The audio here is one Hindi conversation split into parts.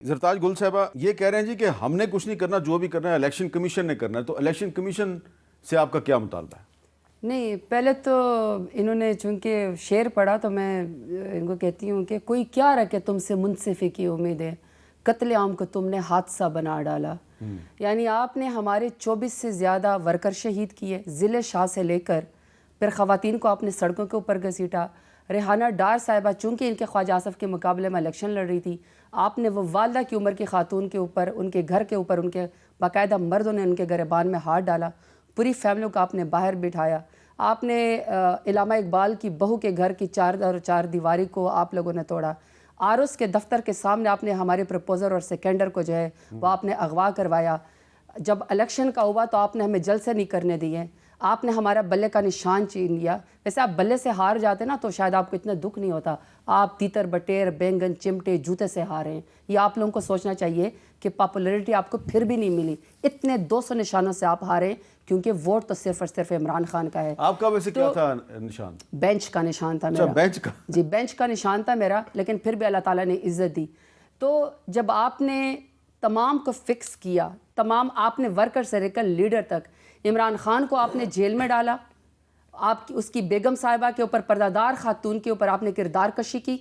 जरताज गुल साहबा ये कह रहे हैं जी कि हमने कुछ नहीं करना, जो भी करना है इलेक्शन कमीशन ने करना है। तो इलेक्शन कमीशन से आपका क्या मुतालबा है? नहीं, पहले तो इन्होंने चूँकि शेर पढ़ा तो मैं इनको कहती हूँ कि कोई क्या रखे तुमसे मुनसिफ़ी की उम्मीदें, कत्ले आम को तुमने हादसा बना डाला। यानी आपने हमारे 24 से ज़्यादा वर्कर शहीद किए, ज़िले शाह से लेकर फिर ख़वातीन को आपने सड़कों के ऊपर घसीटा। रेहाना डार साहिबा चूँकि इनके ख्वाजा आसफ़ के मुकाबले में इलेक्शन लड़ रही थी, आपने वो वालदा की उम्र की खातून के ऊपर, उनके घर के ऊपर, उनके बाकायदा मर्दों ने उनके गिरबान में हाथ डाला, पूरी फैमिलियों को आपने बाहर बिठाया। आपने इलामा इकबाल की बहू के घर की चार दीवारी को आप लोगों ने तोड़ा। आरओस के दफ्तर के सामने आपने हमारे प्रपोजर और सेकेंडर को जो है वो आपने अगवा करवाया। जब इलेक्शन का हुआ तो आपने हमें जलसे नहीं करने दिए, आपने हमारा बल्ले का निशान छीन लिया। वैसे आप बल्ले से हार जाते ना तो शायद आपको इतना दुख नहीं होता। आप तीतर बटेर, बैंगन, चिमटे, जूते से हारे हैं। ये आप लोगों को सोचना चाहिए कि पॉपुलैरिटी आपको फिर भी नहीं मिली। इतने 200 निशानों से आप हारे क्योंकि वोट तो सिर्फ और सिर्फ इमरान खान का है। आपका वैसे क्या था निशान? बेंच का निशान था मेरा। बेंच का? जी, बेंच का निशान था मेरा, लेकिन फिर भी अल्लाह ताला ने इज्जत दी। तो जब आपने तमाम को फिक्स किया, तमाम आपने वर्कर से लेकर लीडर तक, इमरान खान को आपने जेल में डाला, आपकी उसकी बेगम साहिबा के ऊपर, पर्दादार खातून के ऊपर आपने किरदार कशी की।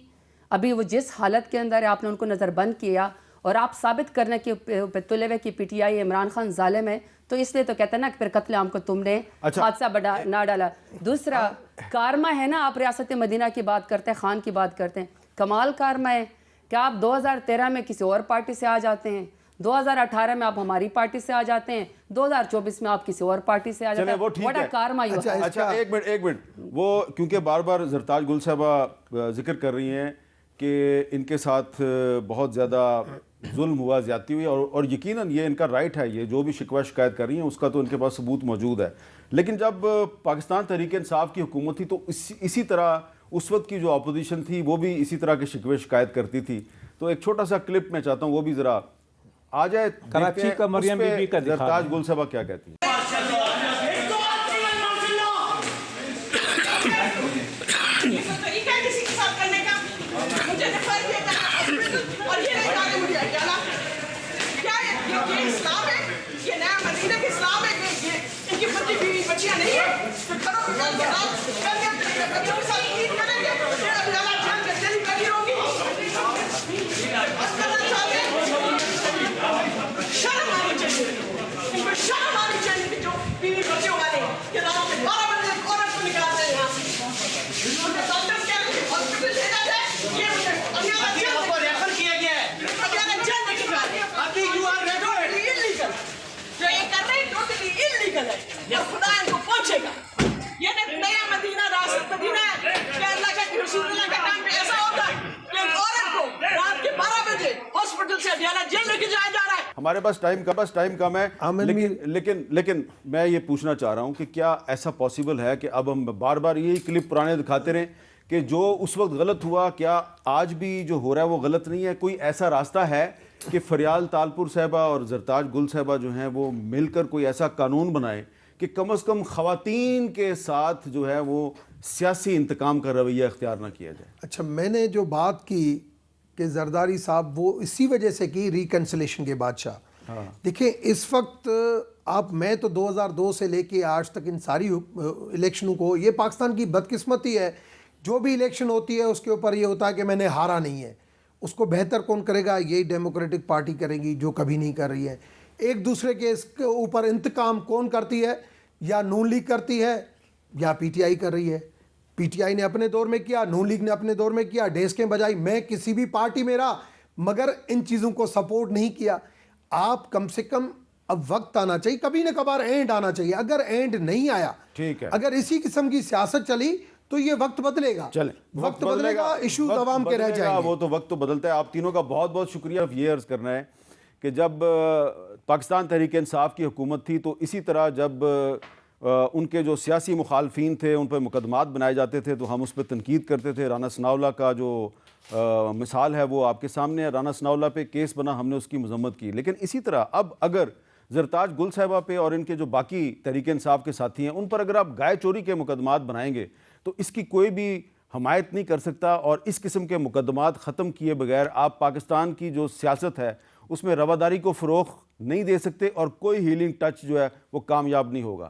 अभी वो जिस हालत के अंदर है आपने उनको नज़रबंद किया और आप साबित करने के तुले हुए कि पीटीआई इमरान खान जालिम है, तो इसलिए तो कहते हैं ना कि फिर कत्ले आम को तुमने हादसा बड़ा ना डाला। दूसरा कारमा है ना, आप रियासत मदीना की बात करते हैं, खान की बात करते हैं, कमाल कारमा है कि आप 2013 में किसी और पार्टी से आ जाते हैं, 2018 में आप हमारी पार्टी से आ जाते हैं, 2024 में आप किसी और पार्टी से आ जाते हैं। वो ठीक है। कारमा अच्छा एक मिनट वो क्योंकि बार बार जरताज गुल साहबा जिक्र कर रही हैं कि इनके साथ बहुत ज़्यादा जुल्म हुआ, ज्यादती हुई, और यकीनन ये इनका राइट है, ये जो भी शिकवा शिकायत कर रही हैं उसका तो इनके पास सबूत मौजूद है। लेकिन जब पाकिस्तान तहरीक इंसाफ की हुकूमत थी तो इसी तरह उस वक्त की जो अपोजिशन थी वो भी इसी तरह के शिकवे शिकायत करती थी। तो एक छोटा सा क्लिप मैं चाहता हूँ वो भी ज़रा आ जाए, कराची का मरियम बीबी का जरताज गुल साहबा क्या कहती है। हमारे पास टाइम कम है, लेकिन मैं ये पूछना चाह रहा हूँ कि क्या ऐसा पॉसिबल है कि अब हम बार बार यही क्लिप पुराने दिखाते रहें कि जो उस वक्त गलत हुआ, क्या आज भी जो हो रहा है वो गलत नहीं है? कोई ऐसा रास्ता है कि फरियाल तालपुर साहबा और जरताज गुल साहबा जो हैं वो मिलकर कोई ऐसा कानून बनाए कि कम अज़ कम ख़वातीन के साथ जो है वो सियासी इंतकाम का रवैया इख्तियार ना किया जाए? अच्छा, मैंने जो बात की कि जरदारी साहब वो इसी वजह से की रिकन्सिलेशन के बादशाह। देखिए इस वक्त मैं तो 2002 से लेके आज तक इन सारी इलेक्शनों को, ये पाकिस्तान की बदकिस्मती है, जो भी इलेक्शन होती है उसके ऊपर ये होता है कि मैंने हारा नहीं है। उसको बेहतर कौन करेगा? यही डेमोक्रेटिक पार्टी करेगी जो कभी नहीं कर रही है। एक दूसरे के इसके ऊपर इंतकाम कौन करती है? या नून लीग करती है या पीटीआई कर रही है। पीटीआई ने अपने दौर में किया, नून लीग ने अपने दौर में किया, डेस्कें बजाई। मैं किसी भी पार्टी में रहा मगर इन चीज़ों को सपोर्ट नहीं किया। आप कम से कम अब वक्त आना चाहिए, कभी न कभार एंड आना चाहिए। अगर एंड नहीं आया, ठीक है, अगर इसी किस्म की सियासत चली तो ये वक्त बदलेगा। चले, वक्त बदलेगा, इशू आवाम के रह जाएंगे। वो तो वक्त तो बदलता है। आप तीनों का बहुत बहुत शुक्रिया। ये अर्ज करना है कि जब पाकिस्तान तहरीक इंसाफ की हुकूमत थी तो इसी तरह जब उनके जो सियासी मुखालफीन थे उन पर मुकदमात बनाए जाते थे तो हम उस पर तनकीद करते थे। राना सनाउल्लाह का जो मिसाल है वो आपके सामने है। राना सनाउल्लाह पे केस बना, हमने उसकी मजम्मत की। लेकिन इसी तरह अब अगर जरताज गुल साहिबा पे और इनके जो बाकी तहरीक इंसाफ के साथी हैं उन पर अगर आप गाय चोरी के मुकदमात बनाएंगे तो इसकी कोई भी हमायत नहीं कर सकता, और इस किस्म के मुकदमात ख़त्म किए बगैर आप पाकिस्तान की जो सियासत है उसमें रवादारी को फ़रोग़ नहीं दे सकते, और कोई हीलिंग टच जो है वो कामयाब नहीं होगा।